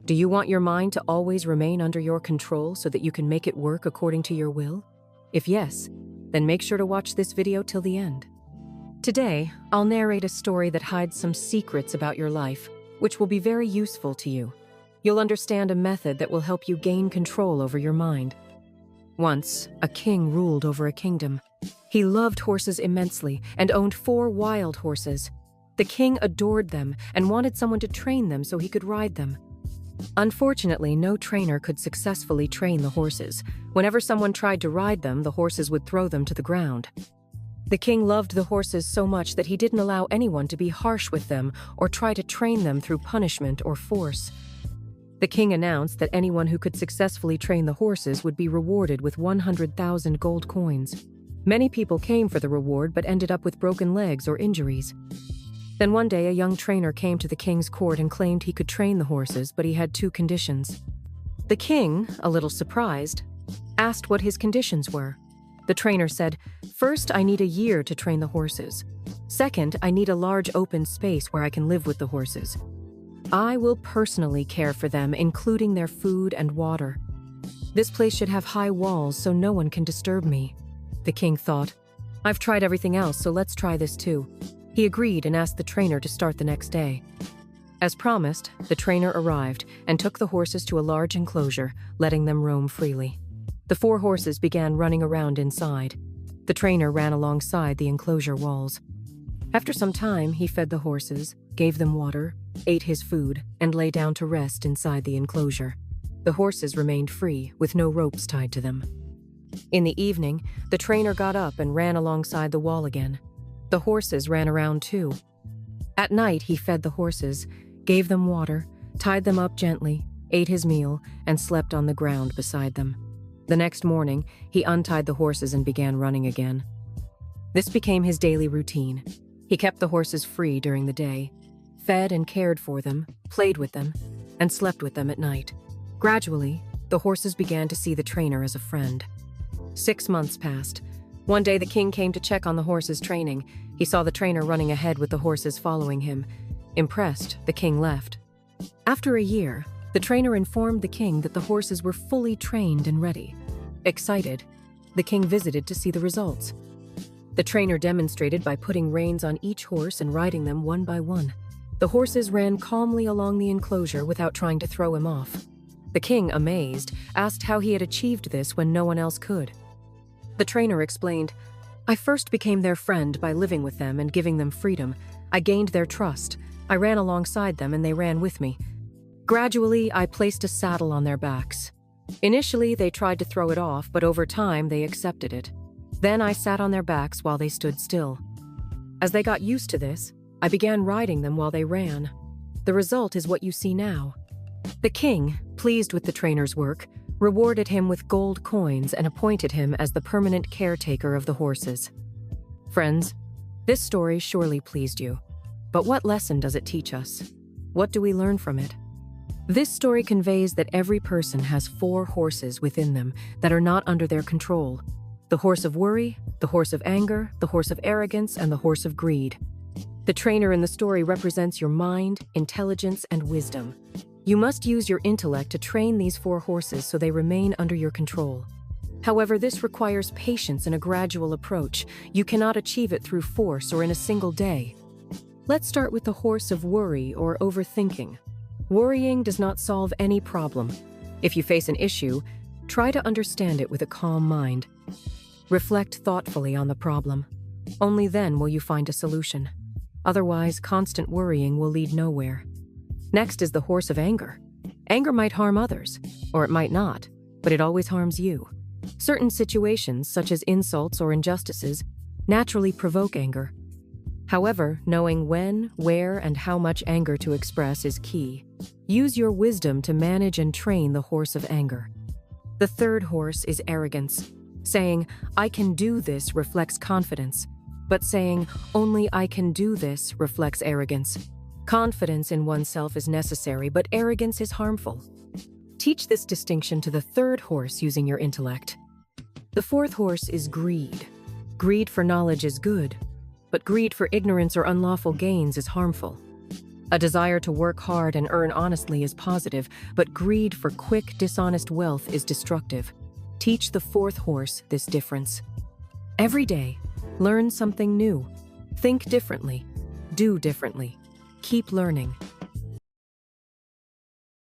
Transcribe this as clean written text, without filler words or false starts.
Do you want your mind to always remain under your control so that you can make it work according to your will? If yes, then make sure to watch this video till the end. Today, I'll narrate a story that hides some secrets about your life, which will be very useful to you. You'll understand a method that will help you gain control over your mind. Once, a king ruled over a kingdom. He loved horses immensely and owned 4 wild horses. The king adored them and wanted someone to train them so he could ride them. Unfortunately, no trainer could successfully train the horses. Whenever someone tried to ride them, the horses would throw them to the ground. The king loved the horses so much that he didn't allow anyone to be harsh with them or try to train them through punishment or force. The king announced that anyone who could successfully train the horses would be rewarded with 100,000 gold coins. Many people came for the reward but ended up with broken legs or injuries. Then one day a young trainer came to the king's court and claimed he could train the horses, but he had 2 conditions. The king, a little surprised, asked what his conditions were. The trainer said, "First, I need a year to train the horses. Second, I need a large open space where I can live with the horses. I will personally care for them, including their food and water. This place should have high walls so no one can disturb me." The king thought, "I've tried everything else, so let's try this too." He agreed and asked the trainer to start the next day. As promised, the trainer arrived and took the horses to a large enclosure, letting them roam freely. The 4 horses began running around inside. The trainer ran alongside the enclosure walls. After some time, he fed the horses, gave them water, ate his food, and lay down to rest inside the enclosure. The horses remained free, with no ropes tied to them. In the evening, the trainer got up and ran alongside the wall again. The horses ran around too. At night, he fed the horses, gave them water, tied them up gently, ate his meal, and slept on the ground beside them. The next morning, he untied the horses and began running again. This became his daily routine. He kept the horses free during the day, fed and cared for them, played with them, and slept with them at night. Gradually, the horses began to see the trainer as a friend. 6 months passed. One day the king came to check on the horses' training. He saw the trainer running ahead with the horses following him. Impressed, the king left. After a year, the trainer informed the king that the horses were fully trained and ready. Excited, the king visited to see the results. The trainer demonstrated by putting reins on each horse and riding them one by one. The horses ran calmly along the enclosure without trying to throw him off. The king, amazed, asked how he had achieved this when no one else could. The trainer explained, "I first became their friend by living with them and giving them freedom. I gained their trust. I ran alongside them and they ran with me. Gradually, I placed a saddle on their backs. Initially, they tried to throw it off, but over time, they accepted it. Then I sat on their backs while they stood still. As they got used to this, I began riding them while they ran. The result is what you see now." The king, pleased with the trainer's work, rewarded him with gold coins and appointed him as the permanent caretaker of the horses. Friends, this story surely pleased you. But what lesson does it teach us? What do we learn from it? This story conveys that every person has 4 horses within them that are not under their control. The horse of worry, the horse of anger, the horse of arrogance, and the horse of greed. The trainer in the story represents your mind, intelligence, and wisdom. You must use your intellect to train these 4 horses so they remain under your control. However, this requires patience and a gradual approach. You cannot achieve it through force or in a single day. Let's start with the horse of worry or overthinking. Worrying does not solve any problem. If you face an issue, try to understand it with a calm mind. Reflect thoughtfully on the problem. Only then will you find a solution. Otherwise, constant worrying will lead nowhere. Next is the horse of anger. Anger might harm others, or it might not, but it always harms you. Certain situations, such as insults or injustices, naturally provoke anger. However, knowing when, where, and how much anger to express is key. Use your wisdom to manage and train the horse of anger. The third horse is arrogance. Saying, "I can do this" reflects confidence, but saying, "only I can do this" reflects arrogance. Confidence in oneself is necessary, but arrogance is harmful. Teach this distinction to the third horse using your intellect. The fourth horse is greed. Greed for knowledge is good, but greed for ignorance or unlawful gains is harmful. A desire to work hard and earn honestly is positive, but greed for quick, dishonest wealth is destructive. Teach the fourth horse this difference. Every day, learn something new. Think differently. Do differently. Keep learning.